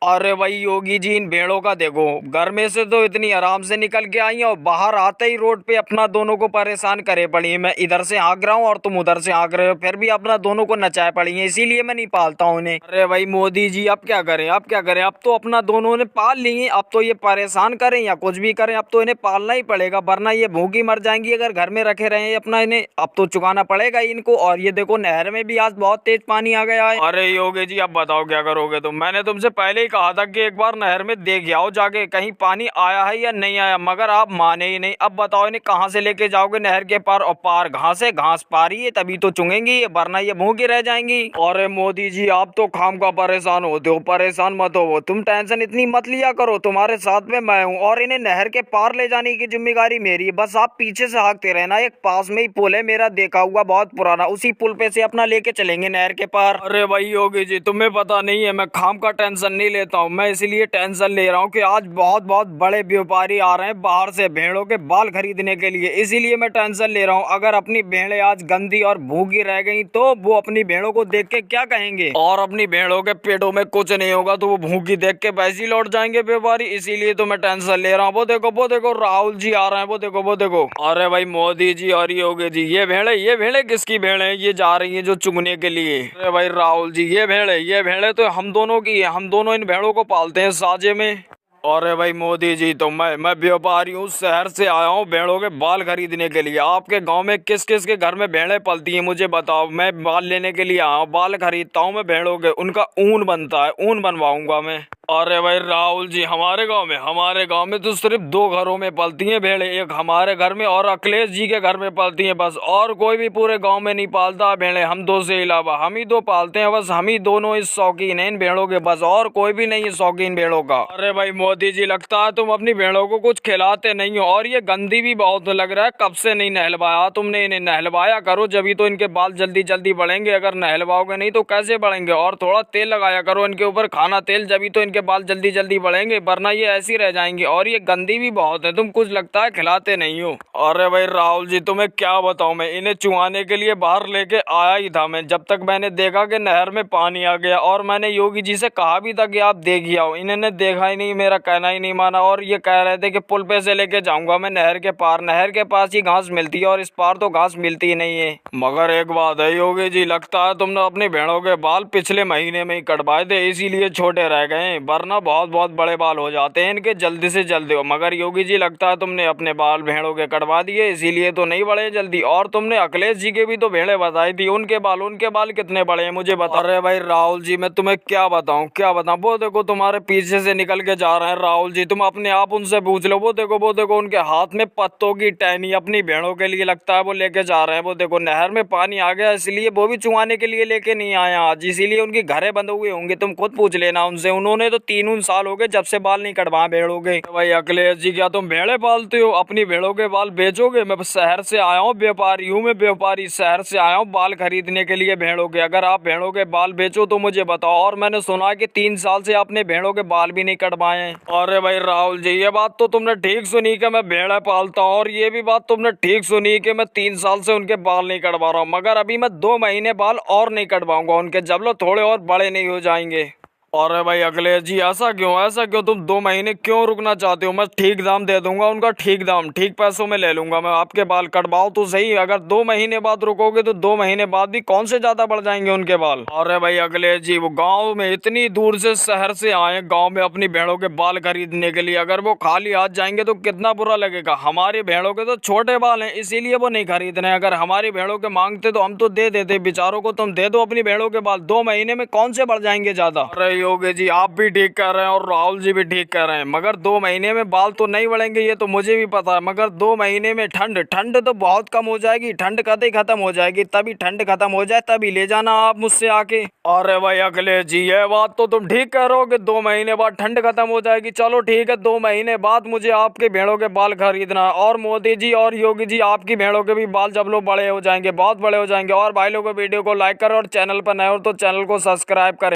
अरे भाई योगी जी, इन भेड़ों का देखो, घर में से तो इतनी आराम से निकल के आई हैं और बाहर आते ही रोड पे अपना दोनों को परेशान करे पड़ी हैं। मैं इधर से हाँक रहा हूँ और तुम उधर से हाँक रहे हो, फिर भी अपना दोनों को नचाए पड़ी हैं, इसीलिए मैं नहीं पालता हूँ इन्हें। अरे भाई मोदी जी, अब क्या करें, अब क्या करें, अब तो अपना दोनों ने पाल ली हैं, अब तो ये परेशान करें या कुछ भी करें, अब तो इन्हें पालना ही पड़ेगा, वरना ये भूखी मर जाएंगी अगर घर में रखे रहे अपना। इन्हें अब तो चुकाना पड़ेगा ही इनको। और ये देखो, नहर में भी आज बहुत तेज पानी आ गया है। अरे योगी जी, अब बताओ क्या करोगे तुम। मैंने तुमसे पहले ही कहा था कि एक बार नहर में देख आओ जाके, कहीं पानी आया है या नहीं आया, मगर आप माने ही नहीं। अब बताओ, इन्हें कहाँ से लेके जाओगे नहर के पार, और पार घास है, घास पारी है तभी तो चुंगेंगी, वरना ये भूखी रह जाएंगी। अरे मोदी जी, आप तो खाम का परेशान होते हो, परेशान मत हो, तुम टेंशन इतनी मत लिया करो, तुम्हारे साथ में मैं हूँ और इन्हें नहर के पार ले जाने की जिम्मेदारी मेरी है। बस आप पीछे से हाँकते रहना, एक पास में ही पुल है मेरा देखा हुआ बहुत पुराना, उसी पुल पे से अपना लेके चलेंगे नहर के पार। अरे भाई योगी जी, तुम्हें पता नहीं है, मैं खाम का टेंशन नहीं लेता हूँ। मैं इसलिए टेंशन ले रहा हूँ कि आज बहुत बहुत बड़े व्यापारी आ रहे हैं बाहर से भेड़ों के बाल खरीदने के लिए, इसीलिए मैं टेंशन ले रहा हूँ। अगर अपनी भेड़ें आज गंदी और भूखी रह गई तो वो अपनी भेड़ों को देख के क्या कहेंगे, और अपनी भेड़ों के पेटों में कुछ नहीं होगा तो वो भूखी देख के वैसे ही लौट जाएंगे व्यापारी, इसीलिए तो मैं टेंशन ले रहा हूँ। वो देखो राहुल जी आ रहे हैं, वो देखो। अरे भाई मोदी जी और योगी जी, ये भेड़े किसकी भेड़े हैं, ये जा रही है जो चुगने के लिए। अरे भाई राहुल जी, ये भेड़े तो हम दोनों की है, हम दोनों इन भेड़ों को पालते हैं साझे में। अरे भाई मोदी जी, तो मैं व्यापारी हूँ, शहर से आया हूँ भेड़ों के बाल खरीदने के लिए। आपके गांव में किस किस के घर में भेड़ें पलती हैं मुझे बताओ, मैं बाल लेने के लिए आया हूँ, बाल खरीदता हूँ मैं भेड़ों के, उनका ऊन बनता है, ऊन बनवाऊंगा मैं। अरे भाई राहुल जी, हमारे गांव में तो सिर्फ दो घरों में पलती हैं भेड़ें, एक हमारे घर में और अखिलेश जी के घर में पलती हैं बस, और कोई भी पूरे गांव में नहीं पालता भेड़ें, हम दो से अलावा हम ही दो पालते हैं बस, हम ही दोनों इस शौकीन हैं इन भेड़ों के, बस और कोई भी नहीं है शौकीन भेड़ों का। अरे भाई मोदी जी, लगता है तुम अपनी भेड़ों को कुछ खिलाते नहीं हो, और ये गंदी भी बहुत लग रहा है, कब से नहीं नहलवाया तुमने इन्हें, नहलवाया करो जब तो इनके बाल जल्दी जल्दी बढ़ेंगे, अगर नहलवाओगे नहीं तो कैसे बढ़ेंगे। और थोड़ा तेल लगाया करो इनके ऊपर, खाना तेल, जब तो इनके बाल जल्दी जल्दी बढ़ेंगे, वरना ये ऐसी रह जाएंगे। और ये गंदी भी बहुत है, तुम कुछ लगता है खिलाते नहीं हो। अरे भाई राहुल जी, तुम्हें क्या बताऊं, मैं इन्हें चुहाने के लिए बाहर लेके आया ही था मैं, जब तक मैंने देखा कि नहर में पानी आ गया, और मैंने योगी जी से कहा भी था कि आप देखिए आओ, इन्होंने देखा ही नहीं, मेरा कहना ही नहीं माना, और ये कह रहे थे कि पुल पे से लेके जाऊंगा मैं नहर के पार, नहर के पास ही घास मिलती है और इस पार तो घास मिलती ही नहीं है। मगर एक बात है योगी जी, लगता है तुमने अपनी भेड़ों के बाल पिछले महीने में ही कटवाए थे, इसीलिए छोटे रह गए, वरना बहुत बहुत बड़े बाल हो जाते हैं इनके जल्दी से जल्दी हो। मगर योगी जी, लगता है तुमने अपने बाल भेड़ों के कटवा दिए, इसीलिए तो नहीं बढ़े जल्दी। और तुमने अखिलेश जी के भी तो भेड़े बताई थी, उनके बाल कितने बड़े हैं मुझे बता। अरे भाई राहुल जी, मैं तुम्हें क्या बताऊं, वो देखो तुम्हारे पीछे से निकल के जा रहे हैं राहुल जी, तुम अपने आप उनसे पूछ लो। वो देखो उनके हाथ में पत्तों की टहनी अपनी भेड़ों के लिए लगता है वो लेके जा रहे हैं। वो देखो नहर में पानी आ गया, इसलिए वो भी चुहाने के लिए लेके नहीं आए आज, इसीलिए उनके घरे बंद हुए होंगे, तुम खुद पूछ लेना उनसे, उन्होंने तो 3 साल हो गए जब से बाल नहीं कटवा भेड़ों के। भाई अखिलेश जी, क्या तुम भेड़े पालते हो, अपनी भेड़ों के बाल बेचोगे। मैं शहर से आया हूँ, व्यापारी हूँ मैं, व्यापारी शहर से आया हूँ बाल खरीदने के लिए भेड़ों के, अगर आप भेड़ों के बाल बेचो तो मुझे बताओ। और मैंने सुना कि 3 साल से आपने भेड़ों के बाल भी नहीं कटवाए हैं। अरे भाई राहुल जी, ये बात तो तुमने ठीक सुनी कि मैं भेड़े पालता हूँ, और ये भी बात तुमने ठीक सुनी कि मैं 3 साल से उनके बाल नहीं कटवा रहा हूँ, मगर अभी मैं 2 महीने बाल और नहीं कटवाऊंगा उनके, जब लोग थोड़े और बड़े नहीं हो जाएंगे। अरे भाई अखिलेश जी, ऐसा क्यों तुम 2 महीने क्यों रुकना चाहते हो, मैं ठीक दाम दे दूंगा उनका, ठीक दाम, ठीक पैसों में ले लूंगा मैं, आपके बाल कटवाओ तो सही। अगर 2 महीने बाद रुकोगे तो 2 महीने बाद भी कौन से ज्यादा बढ़ जाएंगे उनके बाल। अरे भाई अखिलेश जी, वो गाँव में इतनी दूर से शहर से आए गाँव में अपनी भेड़ों के बाल खरीदने के लिए, अगर वो खाली हाथ जाएंगे तो कितना बुरा लगेगा। हमारी भेड़ों के तो छोटे बाल हैं, इसीलिए वो नहीं खरीद रहे, अगर हमारी भेड़ों के मांगते तो हम तो दे देते बेचारों को, तुम दे दो अपनी भेड़ों के बाल, 2 महीने में कौन से बढ़ जाएंगे ज्यादा। अरे योगी जी, आप भी ठीक कर रहे हैं और राहुल जी भी ठीक कर रहे हैं, मगर 2 महीने में बाल तो नहीं बढ़ेंगे ये तो मुझे भी पता है, मगर 2 महीने में ठंड तो बहुत कम हो जाएगी, ठंड कतई खत्म हो जाएगी, तभी ठंड खत्म हो जाए तभी ले जाना आप मुझसे आके। अरे भाई अखिलेश जी, ये बात तो तुम ठीक कह रहे हो कि 2 महीने बाद ठंड खत्म हो जाएगी, चलो ठीक है, 2 महीने बाद मुझे आपके भेड़ों के बाल खरीदना है। और मोदी जी और योगी जी, आपकी भेड़ों के भी बाल जब लोग बड़े हो जाएंगे, बहुत बड़े हो जाएंगे। और भाई लोगों, वीडियो को लाइक करो और चैनल पर नए हो तो चैनल को सब्सक्राइब करें।